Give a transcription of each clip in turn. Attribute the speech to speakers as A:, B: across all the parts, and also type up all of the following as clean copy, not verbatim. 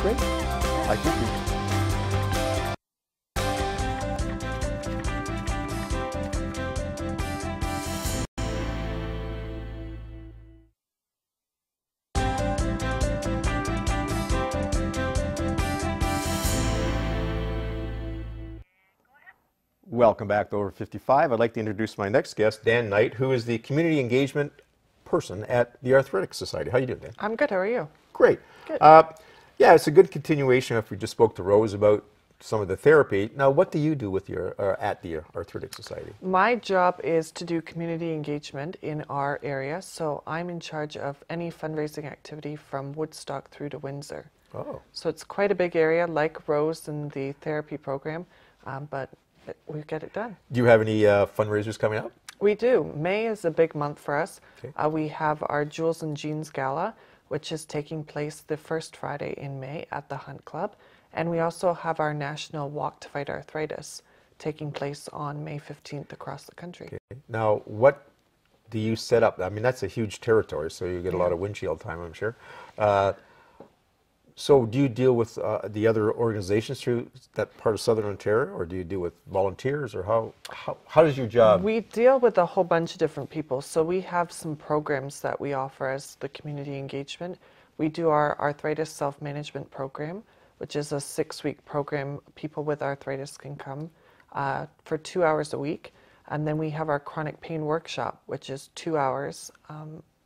A: great. I think we Welcome back to Over 55. I'd like to introduce my next guest, Dan Knight, who is the community engagement person at the Arthritis Society. How are you doing, Dan?
B: I'm good. How are you?
A: Great.
B: Good.
A: Yeah, it's a good continuation if we just spoke to Rose about some of the therapy. Now, what do you do with your at the Arthritic Society?
B: My job is to do community engagement in our area, so I'm in charge of any fundraising activity from Woodstock through to Windsor.
A: Oh.
B: So it's quite a big area, like Rose and the therapy program, but we get it done.
A: Do you have any fundraisers coming up?
B: We do. May is a big month for us.
A: Okay.
B: We have our Jewels and Jeans Gala, which is taking place the first Friday in May at the Hunt Club. And we also have our National Walk to Fight Arthritis taking place on May 15th across the country.
A: Okay. Now, what do you set up? I mean, that's a huge territory, so you get a lot of windshield time, I'm sure. So do you deal with the other organizations through that part of Southern Ontario, or do you deal with volunteers, or how does your job?
B: We deal with a whole bunch of different people. So we have some programs that we offer as the community engagement. We do our Arthritis Self-Management Program, which is a 6-week program. People with arthritis can come for 2 hours a week. And then we have our Chronic Pain Workshop, which is 2 hours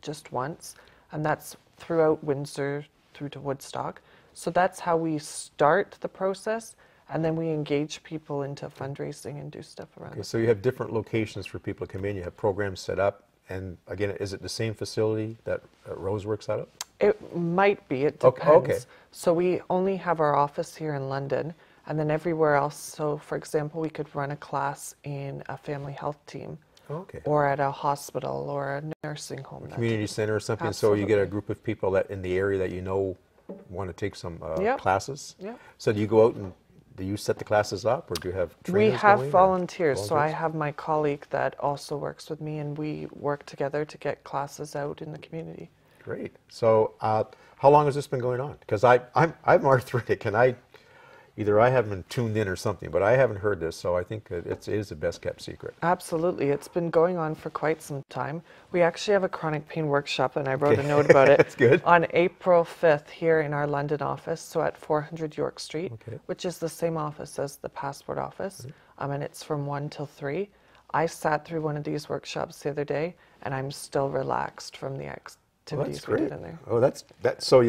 B: just once. And that's throughout Windsor through to Woodstock. So that's how we start the process, and then we engage people into fundraising and do stuff around it.
A: So you have different locations for people to come in, you have programs set up, and again, is it the same facility that Rose works out of?
B: It might be, it depends.
A: Okay.
B: So we only have our office here in London, and then everywhere else, so for example, we could run a class in a family health team,
A: Okay.
B: or at a hospital or a nursing home.
A: Community center or something,
B: Absolutely.
A: so you get a group of people that in the area that you know want to take some
B: Yep.
A: classes.
B: Yep.
A: So do you go out and do you set the classes up, or do you have
B: We
A: trainers
B: have
A: going, or
B: volunteers, so I have my colleague that also works with me, and we work together to get classes out in the community.
A: Great. So how long has this been going on? Because I'm arthritic, and either I haven't been tuned in or something, but I haven't heard this, so I think it is the best kept secret.
B: Absolutely. It's been going on for quite some time. We actually have a chronic pain workshop, and I wrote a note about it.
A: That's good.
B: On April 5th here in our London office, so at 400 York Street,
A: Okay.
B: which is the same office as the passport office, and it's from 1 till 3. I sat through one of these workshops the other day, and I'm still relaxed from the activities
A: That's
B: we
A: great.
B: did in there.
A: Oh, that's so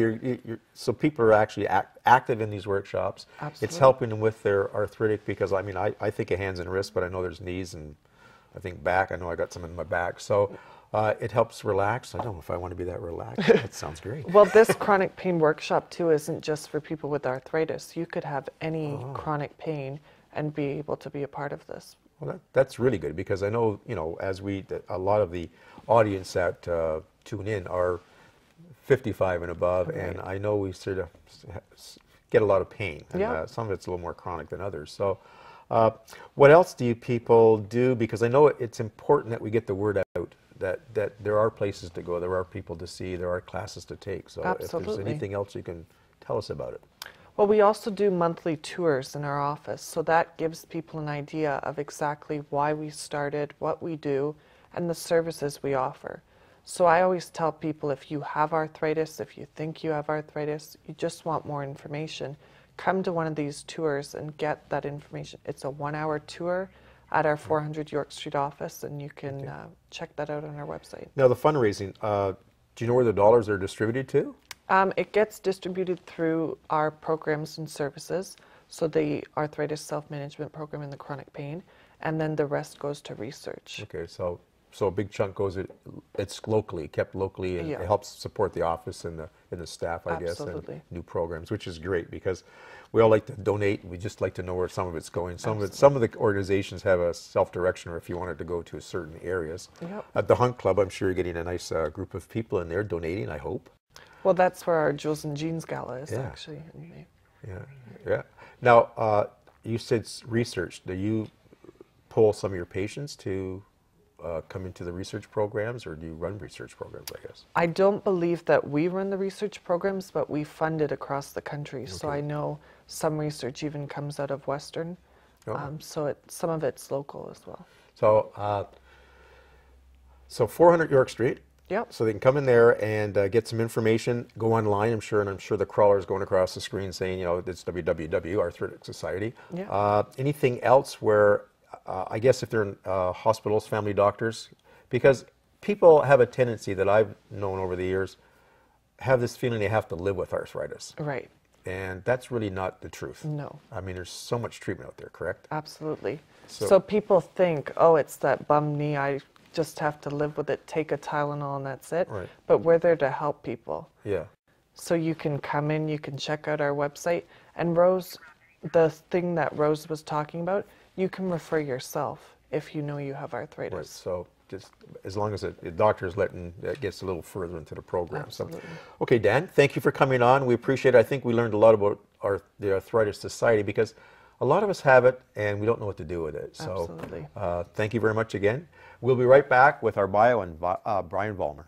A: so people are actually active in these workshops.
B: Absolutely.
A: It's helping them with their arthritic, because I mean I think of hands and wrists, but I know there's knees and I think back. I know I got some in my back, so it helps relax. I don't know if I want to be that relaxed. That sounds great.
B: Well, this chronic pain workshop too isn't just for people with arthritis. You could have any chronic pain and be able to be a part of this.
A: Well, that's really good, because I know, as a lot of the audience that tune in are 55 and above,
B: Right.
A: and I know we sort of get a lot of pain, and
B: Yeah.
A: some of it's a little more chronic than others. So what else do you people do? Because I know it's important that we get the word out, that there are places to go, there are people to see, there are classes to take. So if there's
B: Absolutely.
A: anything else you can tell us about it.
B: Well, we also do monthly tours in our office, so that gives people an idea of exactly why we started, what we do, and the services we offer. So I always tell people, if you have arthritis, if you think you have arthritis, you just want more information, come to one of these tours and get that information. It's a 1-hour tour at our 400 York Street office, and you can check that out on our website.
A: Now, the fundraising, do you know where the dollars are distributed to?
B: It gets distributed through our programs and services, so the Arthritis Self-Management Program and the chronic pain, and then the rest goes to research.
A: Okay, so a big chunk goes, it's locally, kept locally, and
B: Yeah.
A: it helps support the office and the staff, I guess,
B: Absolutely.
A: and new programs, which is great, because we all like to donate, and we just like to know where some of it's going. Some of the organizations have a self-direction, or if you wanted to go to certain areas.
B: Yep.
A: At the Hunt Club, I'm sure you're getting a nice group of people in there donating, I hope.
B: Well, that's where our Jewels and Jeans Gala is,
A: Yeah.
B: actually.
A: Yeah. Now, you said research. Do you pull some of your patients to come into the research programs, or do you run research programs, I guess?
B: I don't believe that we run the research programs, but we fund it across the country. So
A: Okay.
B: I know some research even comes out of Western.
A: Oh.
B: So some of it's local as well.
A: So 400 York Street.
B: Yep.
A: So they can come in there and get some information, go online, I'm sure, and I'm sure the crawler is going across the screen saying, you know, it's www, Arthritis Society.
B: Yeah.
A: Anything else where, I guess if they're in hospitals, family doctors, because people have a tendency that I've known over the years, have this feeling they have to live with arthritis.
B: Right.
A: And that's really not the truth.
B: No.
A: I mean, there's so much treatment out there, correct?
B: Absolutely.
A: So-
B: So people think, oh, it's that bum knee, I just have to live with it, take a Tylenol and that's it.
A: Right.
B: But we're there to help people.
A: Yeah.
B: So you can come in, you can check out our website. And Rose, the thing that Rose was talking about, you can refer yourself if you know you have arthritis.
A: Right. So just as long as the doctor is letting, that gets a little further into the program.
B: Absolutely.
A: So, okay, Dan, thank you for coming on. We appreciate it. I think we learned a lot about the Arthritis Society, because a lot of us have it and we don't know what to do with it. So
B: Absolutely.
A: thank you very much again. We'll be right back with our bio and Brian Vollmer.